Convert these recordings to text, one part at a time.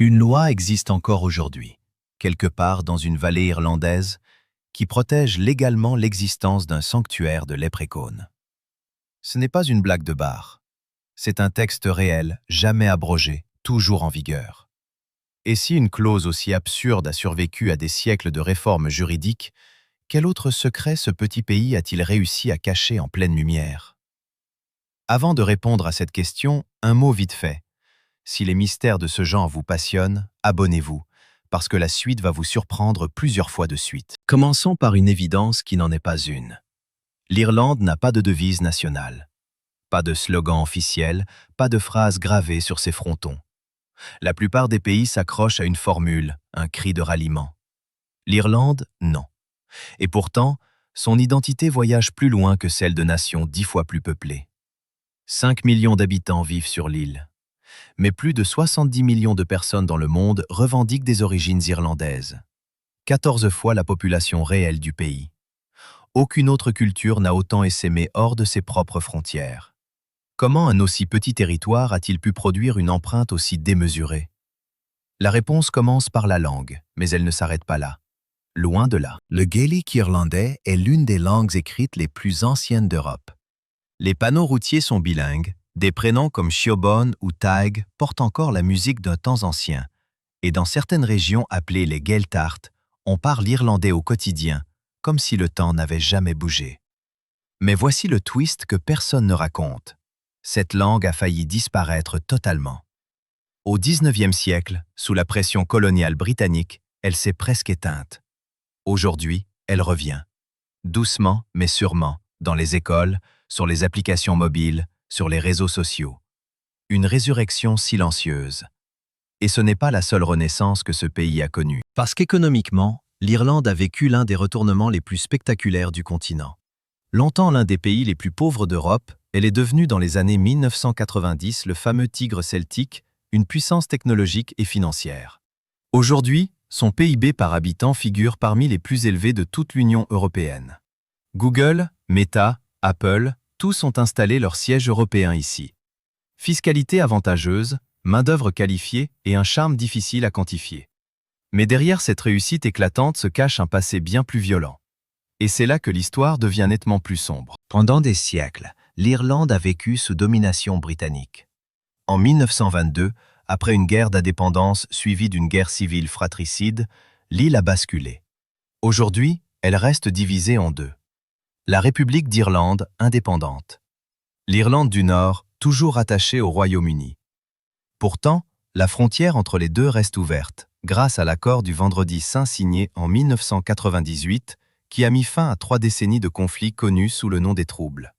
Une loi existe encore aujourd'hui, quelque part dans une vallée irlandaise, qui protège légalement l'existence d'un sanctuaire de léprechauns. Ce n'est pas une blague de bar. C'est un texte réel, jamais abrogé, toujours en vigueur. Et si une clause aussi absurde a survécu à des siècles de réformes juridiques, quel autre secret ce petit pays a-t-il réussi à cacher en pleine lumière? Avant de répondre à cette question, un mot vite fait. Si les mystères de ce genre vous passionnent, abonnez-vous, parce que la suite va vous surprendre plusieurs fois de suite. Commençons par une évidence qui n'en est pas une. L'Irlande n'a pas de devise nationale. Pas de slogan officiel, pas de phrase gravée sur ses frontons. La plupart des pays s'accrochent à une formule, un cri de ralliement. L'Irlande, non. Et pourtant, son identité voyage plus loin que celle de nations 10 fois plus peuplées. 5 millions d'habitants vivent sur l'île. Mais plus de 70 millions de personnes dans le monde revendiquent des origines irlandaises. 14 fois la population réelle du pays. Aucune autre culture n'a autant essaimé hors de ses propres frontières. Comment un aussi petit territoire a-t-il pu produire une empreinte aussi démesurée? La réponse commence par la langue, mais elle ne s'arrête pas là. Loin de là. Le gaélique irlandais est l'une des langues écrites les plus anciennes d'Europe. Les panneaux routiers sont bilingues, des prénoms comme Siobhan ou Taig portent encore la musique d'un temps ancien, et dans certaines régions appelées les Gaeltacht, on parle irlandais au quotidien, comme si le temps n'avait jamais bougé. Mais voici le twist que personne ne raconte. Cette langue a failli disparaître totalement. Au XIXe siècle, sous la pression coloniale britannique, elle s'est presque éteinte. Aujourd'hui, elle revient. Doucement, mais sûrement, dans les écoles, sur les applications mobiles, sur les réseaux sociaux. Une résurrection silencieuse. Et ce n'est pas la seule renaissance que ce pays a connue. Parce qu'économiquement, l'Irlande a vécu l'un des retournements les plus spectaculaires du continent. Longtemps l'un des pays les plus pauvres d'Europe, elle est devenue dans les années 1990 le fameux tigre celtique, une puissance technologique et financière. Aujourd'hui, son PIB par habitant figure parmi les plus élevés de toute l'Union européenne. Google, Meta, Apple, tous ont installé leur siège européen ici. Fiscalité avantageuse, main-d'œuvre qualifiée et un charme difficile à quantifier. Mais derrière cette réussite éclatante se cache un passé bien plus violent. Et c'est là que l'histoire devient nettement plus sombre. Pendant des siècles, l'Irlande a vécu sous domination britannique. En 1922, après une guerre d'indépendance suivie d'une guerre civile fratricide, l'île a basculé. Aujourd'hui, elle reste divisée en deux. La République d'Irlande, indépendante. L'Irlande du Nord, toujours attachée au Royaume-Uni. Pourtant, la frontière entre les deux reste ouverte, grâce à l'accord du Vendredi Saint signé en 1998, qui a mis fin à 3 décennies de conflits connus sous le nom des Troubles.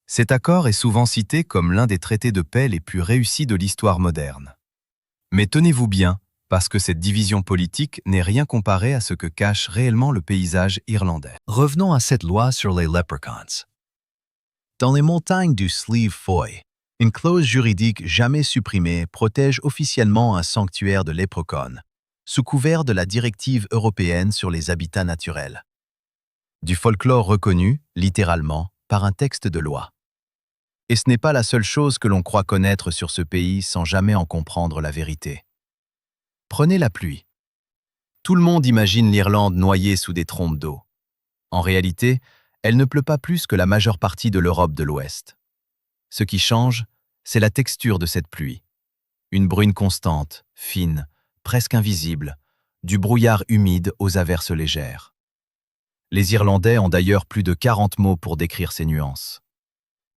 Cet accord est souvent cité comme l'un des traités de paix les plus réussis de l'histoire moderne. Mais tenez-vous bien, parce que cette division politique n'est rien comparée à ce que cache réellement le paysage irlandais. Revenons à cette loi sur les leprechauns. Dans les montagnes du Slieve Foy, une clause juridique jamais supprimée protège officiellement un sanctuaire de léprechauns, sous couvert de la directive européenne sur les habitats naturels. Du folklore reconnu, littéralement, par un texte de loi. Et ce n'est pas la seule chose que l'on croit connaître sur ce pays sans jamais en comprendre la vérité. Prenez la pluie. Tout le monde imagine l'Irlande noyée sous des trombes d'eau. En réalité, elle ne pleut pas plus que la majeure partie de l'Europe de l'Ouest. Ce qui change, c'est la texture de cette pluie. Une brune constante, fine, presque invisible, du brouillard humide aux averses légères. Les Irlandais ont d'ailleurs plus de 40 mots pour décrire ces nuances.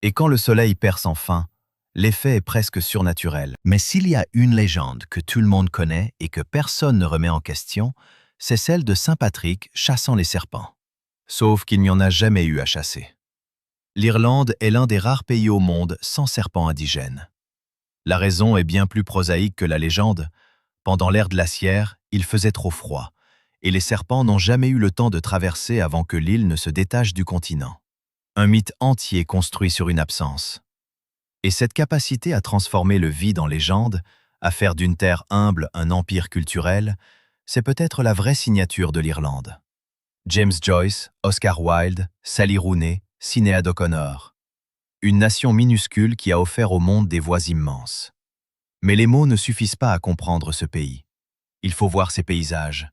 Et quand le soleil perce enfin, l'effet est presque surnaturel. Mais s'il y a une légende que tout le monde connaît et que personne ne remet en question, c'est celle de Saint Patrick chassant les serpents. Sauf qu'il n'y en a jamais eu à chasser. L'Irlande est l'un des rares pays au monde sans serpents indigènes. La raison est bien plus prosaïque que la légende. Pendant l'ère glaciaire, il faisait trop froid, et les serpents n'ont jamais eu le temps de traverser avant que l'île ne se détache du continent. Un mythe entier construit sur une absence. Et cette capacité à transformer le vide en légende, à faire d'une terre humble un empire culturel, c'est peut-être la vraie signature de l'Irlande. James Joyce, Oscar Wilde, Sally Rooney, Sinéad O'Connor. Une nation minuscule qui a offert au monde des voix immenses. Mais les mots ne suffisent pas à comprendre ce pays. Il faut voir ses paysages.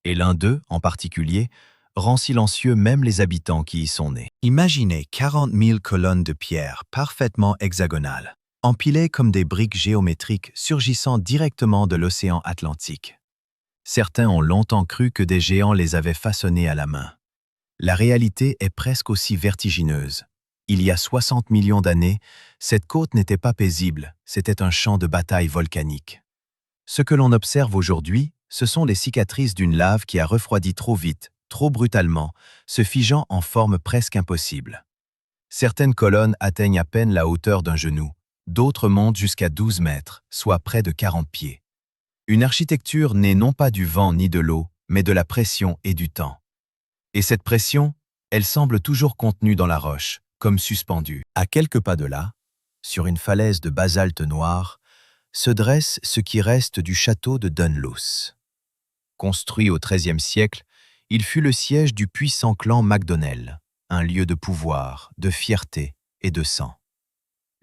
Et l'un d'eux, en particulier, rend silencieux même les habitants qui y sont nés. Imaginez 40 000 colonnes de pierre parfaitement hexagonales, empilées comme des briques géométriques surgissant directement de l'océan Atlantique. Certains ont longtemps cru que des géants les avaient façonnées à la main. La réalité est presque aussi vertigineuse. Il y a 60 millions d'années, cette côte n'était pas paisible, c'était un champ de bataille volcanique. Ce que l'on observe aujourd'hui, ce sont les cicatrices d'une lave qui a refroidi trop vite, trop brutalement, se figeant en forme presque impossible. Certaines colonnes atteignent à peine la hauteur d'un genou, d'autres montent jusqu'à 12 mètres, soit près de 40 pieds. Une architecture née non pas du vent ni de l'eau, mais de la pression et du temps. Et cette pression, elle semble toujours contenue dans la roche, comme suspendue. À quelques pas de là, sur une falaise de basalte noir, se dresse ce qui reste du château de Dunluce. Construit au XIIIe siècle, il fut le siège du puissant clan MacDonnell, un lieu de pouvoir, de fierté et de sang.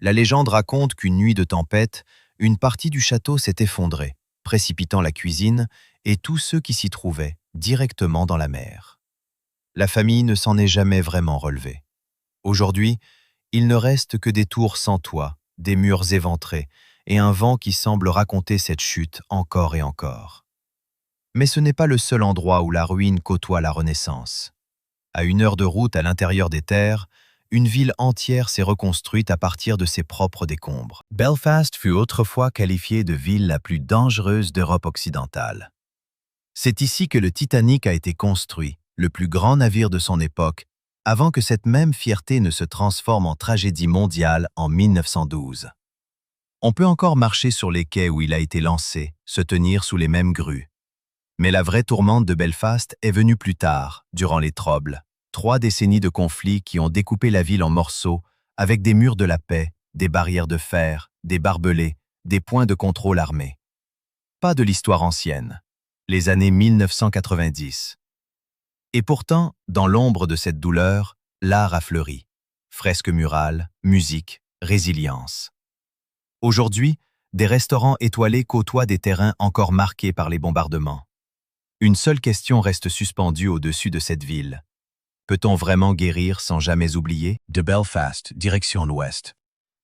La légende raconte qu'une nuit de tempête, une partie du château s'est effondrée, précipitant la cuisine et tous ceux qui s'y trouvaient directement dans la mer. La famille ne s'en est jamais vraiment relevée. Aujourd'hui, il ne reste que des tours sans toit, des murs éventrés et un vent qui semble raconter cette chute encore et encore. Mais ce n'est pas le seul endroit où la ruine côtoie la Renaissance. À 1 heure de route à l'intérieur des terres, une ville entière s'est reconstruite à partir de ses propres décombres. Belfast fut autrefois qualifiée de ville la plus dangereuse d'Europe occidentale. C'est ici que le Titanic a été construit, le plus grand navire de son époque, avant que cette même fierté ne se transforme en tragédie mondiale en 1912. On peut encore marcher sur les quais où il a été lancé, se tenir sous les mêmes grues. Mais la vraie tourmente de Belfast est venue plus tard, durant les Troubles, 3 décennies de conflits qui ont découpé la ville en morceaux, avec des murs de la paix, des barrières de fer, des barbelés, des points de contrôle armés. Pas de l'histoire ancienne, les années 1990. Et pourtant, dans l'ombre de cette douleur, l'art a fleuri. Fresques murales, musique, résilience. Aujourd'hui, des restaurants étoilés côtoient des terrains encore marqués par les bombardements. Une seule question reste suspendue au-dessus de cette ville. Peut-on vraiment guérir sans jamais oublier? De Belfast, direction l'ouest.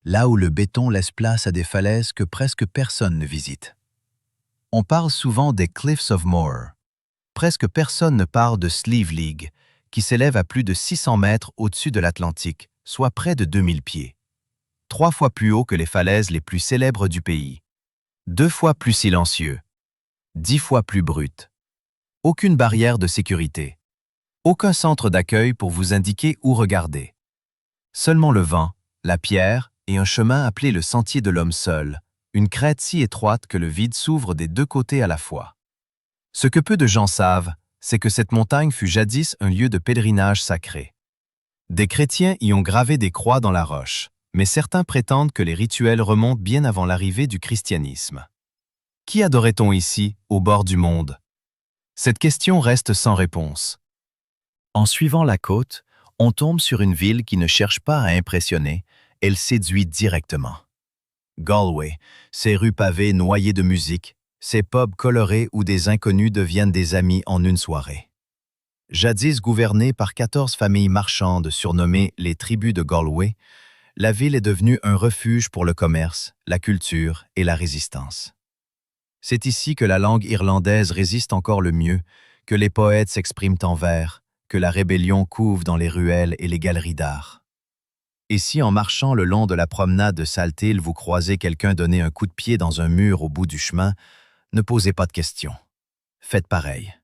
Là où le béton laisse place à des falaises que presque personne ne visite. On parle souvent des Cliffs of Moher. Presque personne ne parle de Slieve League, qui s'élève à plus de 600 mètres au-dessus de l'Atlantique, soit près de 2000 pieds. 3 fois plus haut que les falaises les plus célèbres du pays. 2 fois plus silencieux. 10 fois plus brut. Aucune barrière de sécurité. Aucun centre d'accueil pour vous indiquer où regarder. Seulement le vent, la pierre et un chemin appelé le sentier de l'homme seul, une crête si étroite que le vide s'ouvre des 2 côtés à la fois. Ce que peu de gens savent, c'est que cette montagne fut jadis un lieu de pèlerinage sacré. Des chrétiens y ont gravé des croix dans la roche, mais certains prétendent que les rituels remontent bien avant l'arrivée du christianisme. Qui adorait-on ici, au bord du monde? Cette question reste sans réponse. En suivant la côte, on tombe sur une ville qui ne cherche pas à impressionner, elle séduit directement. Galway, ses rues pavées noyées de musique, ses pubs colorés où des inconnus deviennent des amis en une soirée. Jadis gouvernée par 14 familles marchandes surnommées les tribus de Galway, la ville est devenue un refuge pour le commerce, la culture et la résistance. C'est ici que la langue irlandaise résiste encore le mieux, que les poètes s'expriment en vers, que la rébellion couve dans les ruelles et les galeries d'art. Et si en marchant le long de la promenade de Salthill vous croisez quelqu'un donner un coup de pied dans un mur au bout du chemin, ne posez pas de questions. Faites pareil.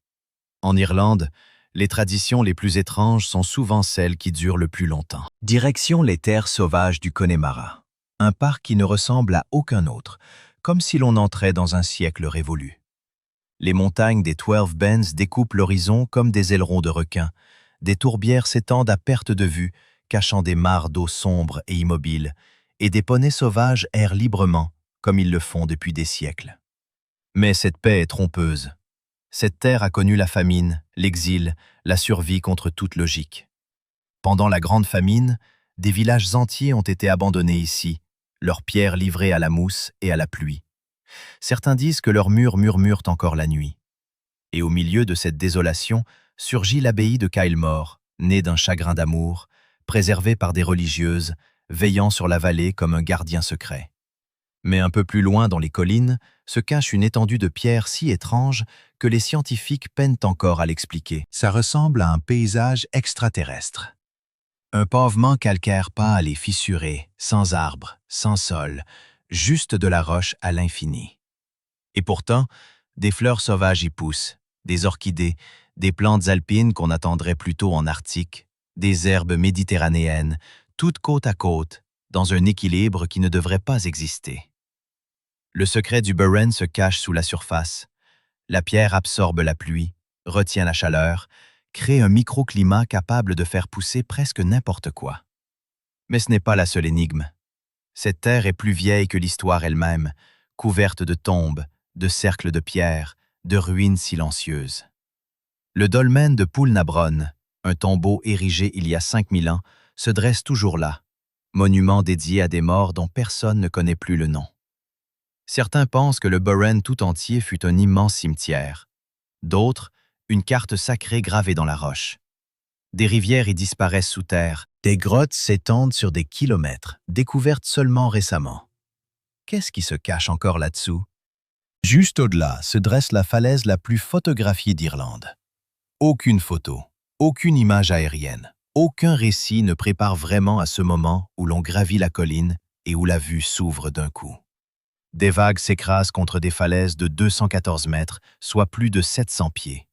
En Irlande, les traditions les plus étranges sont souvent celles qui durent le plus longtemps. Direction les terres sauvages du Connemara, un parc qui ne ressemble à aucun autre, comme si l'on entrait dans un siècle révolu. Les montagnes des 12 Bends découpent l'horizon comme des ailerons de requin, des tourbières s'étendent à perte de vue, cachant des mares d'eau sombres et immobiles, et des poneys sauvages errent librement, comme ils le font depuis des siècles. Mais cette paix est trompeuse. Cette terre a connu la famine, l'exil, la survie contre toute logique. Pendant la Grande Famine, des villages entiers ont été abandonnés ici, leurs pierres livrées à la mousse et à la pluie, Certains disent que leurs murs murmurent encore la nuit. Et au milieu de cette désolation surgit l'abbaye de Kylemore, née d'un chagrin d'amour, préservée par des religieuses, veillant sur la vallée comme un gardien secret. Mais un peu plus loin dans les collines se cache une étendue de pierres si étrange que les scientifiques peinent encore à l'expliquer. Ça ressemble à un paysage extraterrestre. Un pavement calcaire pâle et fissuré, sans arbres, sans sol, juste de la roche à l'infini. Et pourtant, des fleurs sauvages y poussent, des orchidées, des plantes alpines qu'on attendrait plutôt en Arctique, des herbes méditerranéennes, toutes côte à côte, dans un équilibre qui ne devrait pas exister. Le secret du Burren se cache sous la surface. La pierre absorbe la pluie, retient la chaleur, crée un microclimat capable de faire pousser presque n'importe quoi. Mais ce n'est pas la seule énigme. Cette terre est plus vieille que l'histoire elle-même, couverte de tombes, de cercles de pierre, de ruines silencieuses. Le dolmen de Poulnabron, un tombeau érigé il y a 5000 ans, se dresse toujours là, monument dédié à des morts dont personne ne connaît plus le nom. Certains pensent que le Burren tout entier fut un immense cimetière. D'autres, une carte sacrée gravée dans la roche. Des rivières y disparaissent sous terre, des grottes s'étendent sur des kilomètres, découvertes seulement récemment. Qu'est-ce qui se cache encore là-dessous? Juste au-delà se dresse la falaise la plus photographiée d'Irlande. Aucune photo, aucune image aérienne, aucun récit ne prépare vraiment à ce moment où l'on gravit la colline et où la vue s'ouvre d'un coup. Des vagues s'écrasent contre des falaises de 214 mètres, soit plus de 700 pieds.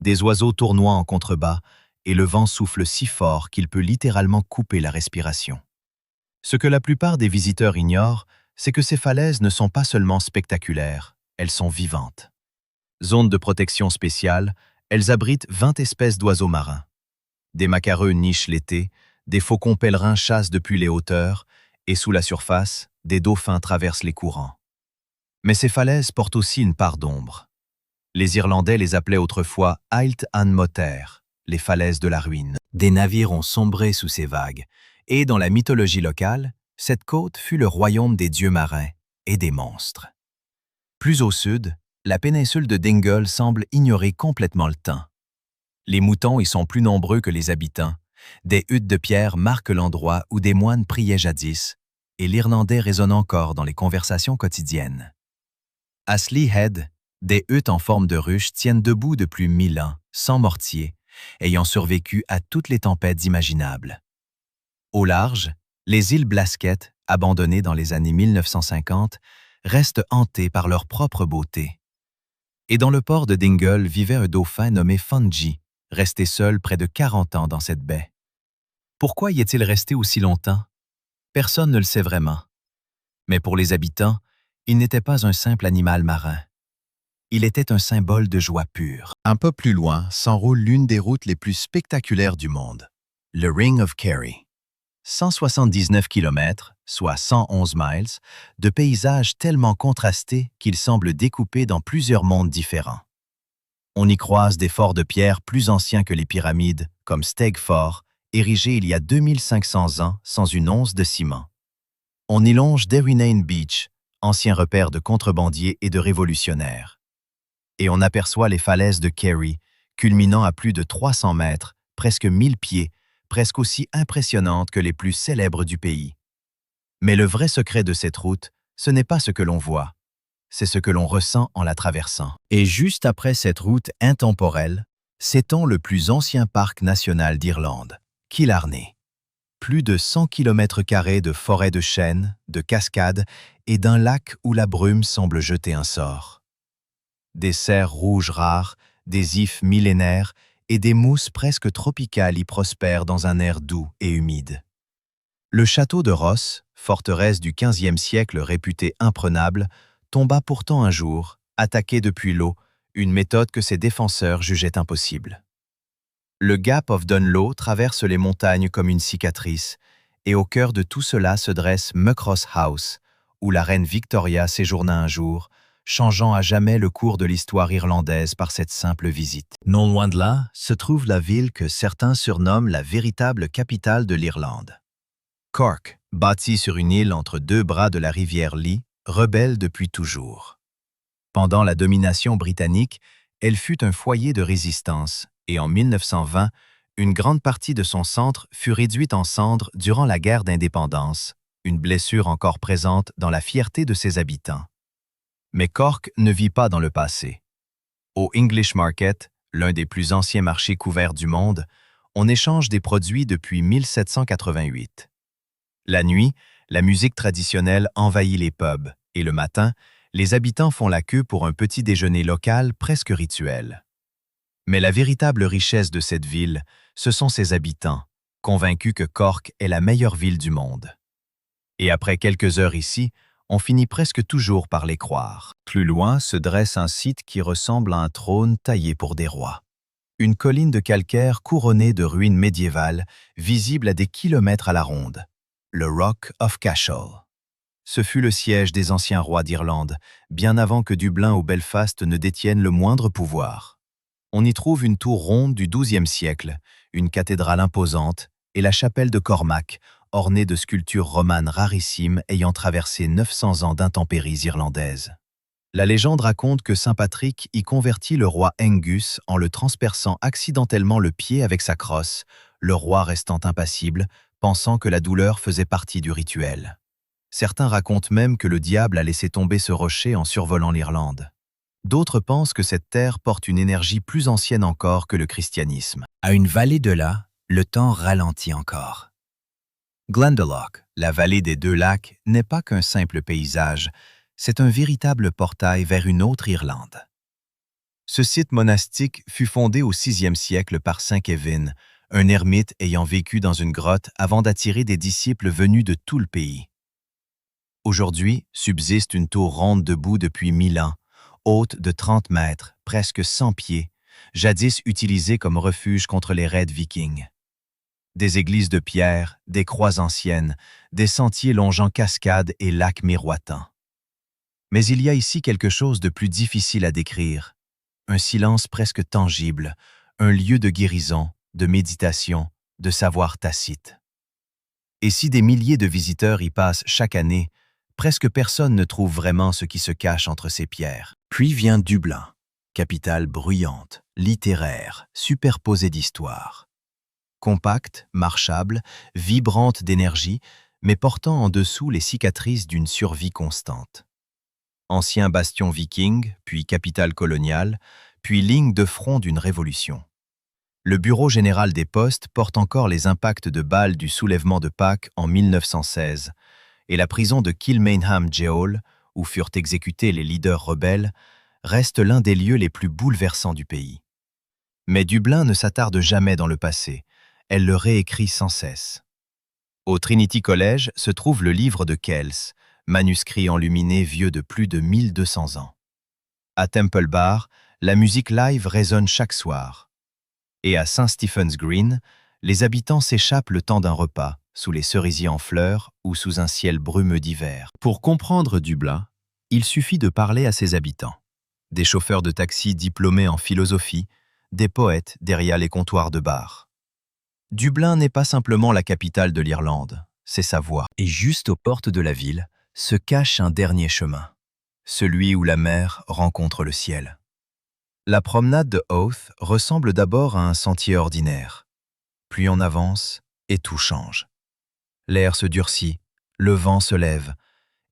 Des oiseaux tournoient en contrebas et le vent souffle si fort qu'il peut littéralement couper la respiration. Ce que la plupart des visiteurs ignorent, c'est que ces falaises ne sont pas seulement spectaculaires, elles sont vivantes. Zone de protection spéciale, elles abritent 20 espèces d'oiseaux marins. Des macareux nichent l'été, des faucons pèlerins chassent depuis les hauteurs, et sous la surface, des dauphins traversent les courants. Mais ces falaises portent aussi une part d'ombre. Les Irlandais les appelaient autrefois Ailt an Moter, les falaises de la ruine. Des navires ont sombré sous ces vagues, et dans la mythologie locale, cette côte fut le royaume des dieux marins et des monstres. Plus au sud, la péninsule de Dingle semble ignorer complètement le temps. Les moutons y sont plus nombreux que les habitants, des huttes de pierre marquent l'endroit où des moines priaient jadis, et l'irlandais résonne encore dans les conversations quotidiennes. À Slee Head, des huttes en forme de ruche tiennent debout depuis 1000 ans, sans mortier, ayant survécu à toutes les tempêtes imaginables. Au large, les îles Blasket, abandonnées dans les années 1950, restent hantées par leur propre beauté. Et dans le port de Dingle vivait un dauphin nommé Fungi, resté seul près de 40 ans dans cette baie. Pourquoi y est-il resté aussi longtemps? Personne ne le sait vraiment. Mais pour les habitants, il n'était pas un simple animal marin. Il était un symbole de joie pure. Un peu plus loin s'enroule l'une des routes les plus spectaculaires du monde, le Ring of Kerry. 179 km, soit 111 miles, de paysages tellement contrastés qu'ils semblent découpés dans plusieurs mondes différents. On y croise des forts de pierre plus anciens que les pyramides, comme Steg Fort, érigé il y a 2500 ans sans une once de ciment. On y longe Derrynane Beach, ancien repère de contrebandiers et de révolutionnaires. Et on aperçoit les falaises de Kerry, culminant à plus de 300 mètres, presque 1000 pieds, presque aussi impressionnantes que les plus célèbres du pays. Mais le vrai secret de cette route, ce n'est pas ce que l'on voit, c'est ce que l'on ressent en la traversant. Et juste après cette route intemporelle, s'étend le plus ancien parc national d'Irlande, Killarney. Plus de 100 km² de forêts de chênes, de cascades et d'un lac où la brume semble jeter un sort. Des cerfs rouges rares, des ifs millénaires et des mousses presque tropicales y prospèrent dans un air doux et humide. Le château de Ross, forteresse du XVe siècle réputée imprenable, tomba pourtant un jour, attaqué depuis l'eau, une méthode que ses défenseurs jugeaient impossible. Le Gap of Dunloe traverse les montagnes comme une cicatrice, et au cœur de tout cela se dresse Muckross House, où la reine Victoria séjourna un jour, changeant à jamais le cours de l'histoire irlandaise par cette simple visite. Non loin de là se trouve la ville que certains surnomment la véritable capitale de l'Irlande. Cork, bâtie sur une île entre deux bras de la rivière Lee, rebelle depuis toujours. Pendant la domination britannique, elle fut un foyer de résistance et en 1920, une grande partie de son centre fut réduite en cendres durant la guerre d'indépendance, une blessure encore présente dans la fierté de ses habitants. Mais Cork ne vit pas dans le passé. Au English Market, l'un des plus anciens marchés couverts du monde, on échange des produits depuis 1788. La nuit, la musique traditionnelle envahit les pubs et le matin, les habitants font la queue pour un petit déjeuner local presque rituel. Mais la véritable richesse de cette ville, ce sont ses habitants, convaincus que Cork est la meilleure ville du monde. Et après quelques heures ici, on finit presque toujours par les croire. Plus loin se dresse un site qui ressemble à un trône taillé pour des rois. Une colline de calcaire couronnée de ruines médiévales, visible à des kilomètres à la ronde. Le Rock of Cashel. Ce fut le siège des anciens rois d'Irlande, bien avant que Dublin ou Belfast ne détiennent le moindre pouvoir. On y trouve une tour ronde du XIIe siècle, une cathédrale imposante et la chapelle de Cormac, ornée de sculptures romanes rarissimes ayant traversé 900 ans d'intempéries irlandaises. La légende raconte que saint Patrick y convertit le roi Angus en le transperçant accidentellement le pied avec sa crosse, le roi restant impassible, pensant que la douleur faisait partie du rituel. Certains racontent même que le diable a laissé tomber ce rocher en survolant l'Irlande. D'autres pensent que cette terre porte une énergie plus ancienne encore que le christianisme. À une vallée de là, le temps ralentit encore. Glendalough, la vallée des deux lacs, n'est pas qu'un simple paysage, c'est un véritable portail vers une autre Irlande. Ce site monastique fut fondé au VIe siècle par saint Kevin, un ermite ayant vécu dans une grotte avant d'attirer des disciples venus de tout le pays. Aujourd'hui, subsiste une tour ronde debout depuis 1000 ans, haute de 30 mètres, presque 100 pieds, jadis utilisée comme refuge contre les raids vikings. Des églises de pierre, des croix anciennes, des sentiers longeant cascades et lacs miroitants. Mais il y a ici quelque chose de plus difficile à décrire. Un silence presque tangible, un lieu de guérison, de méditation, de savoir tacite. Et si des milliers de visiteurs y passent chaque année, presque personne ne trouve vraiment ce qui se cache entre ces pierres. Puis vient Dublin, capitale bruyante, littéraire, superposée d'histoires. Compacte, marchable, vibrante d'énergie, mais portant en dessous les cicatrices d'une survie constante. Ancien bastion viking, puis capitale coloniale, puis ligne de front d'une révolution. Le bureau général des postes porte encore les impacts de balles du soulèvement de Pâques en 1916, et la prison de Kilmainham Gaol, où furent exécutés les leaders rebelles, reste l'un des lieux les plus bouleversants du pays. Mais Dublin ne s'attarde jamais dans le passé, elle le réécrit sans cesse. Au Trinity College se trouve le livre de Kells, manuscrit enluminé vieux de plus de 1200 ans. À Temple Bar, la musique live résonne chaque soir. Et à St. Stephen's Green, les habitants s'échappent le temps d'un repas, sous les cerisiers en fleurs ou sous un ciel brumeux d'hiver. Pour comprendre Dublin, il suffit de parler à ses habitants. Des chauffeurs de taxi diplômés en philosophie, des poètes derrière les comptoirs de bar. Dublin n'est pas simplement la capitale de l'Irlande, c'est sa voix. Et juste aux portes de la ville se cache un dernier chemin, celui où la mer rencontre le ciel. La promenade de Howth ressemble d'abord à un sentier ordinaire. Plus on avance, et tout change. L'air se durcit, le vent se lève,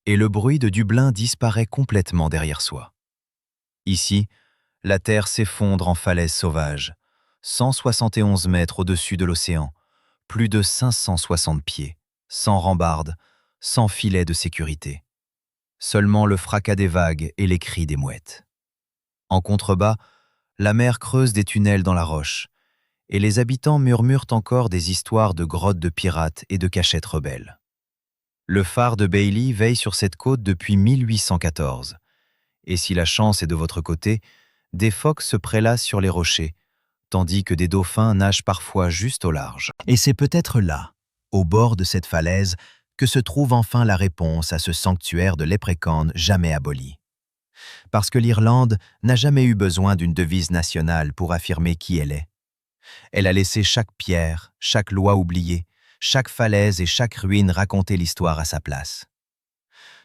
et le bruit de Dublin disparaît complètement derrière soi. Ici, la terre s'effondre en falaises sauvages, 171 mètres au-dessus de l'océan, plus de 560 pieds, sans rambarde, sans filet de sécurité. Seulement le fracas des vagues et les cris des mouettes. En contrebas, la mer creuse des tunnels dans la roche, et les habitants murmurent encore des histoires de grottes de pirates et de cachettes rebelles. Le phare de Bailey veille sur cette côte depuis 1814, et si la chance est de votre côté, des phoques se prélassent sur les rochers, tandis que des dauphins nagent parfois juste au large. Et c'est peut-être là, au bord de cette falaise, que se trouve enfin la réponse à ce sanctuaire de Leprechaun jamais aboli. Parce que l'Irlande n'a jamais eu besoin d'une devise nationale pour affirmer qui elle est. Elle a laissé chaque pierre, chaque loi oubliée, chaque falaise et chaque ruine raconter l'histoire à sa place.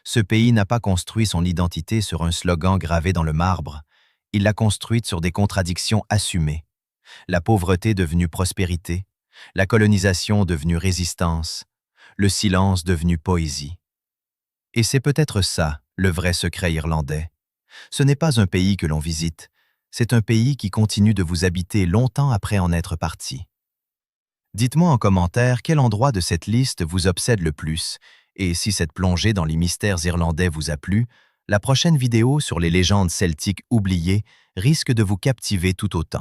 Ce pays n'a pas construit son identité sur un slogan gravé dans le marbre, il l'a construite sur des contradictions assumées. La pauvreté devenue prospérité, la colonisation devenue résistance, le silence devenu poésie. Et c'est peut-être ça, le vrai secret irlandais. Ce n'est pas un pays que l'on visite, c'est un pays qui continue de vous habiter longtemps après en être parti. Dites-moi en commentaire quel endroit de cette liste vous obsède le plus, et si cette plongée dans les mystères irlandais vous a plu, la prochaine vidéo sur les légendes celtiques oubliées risque de vous captiver tout autant.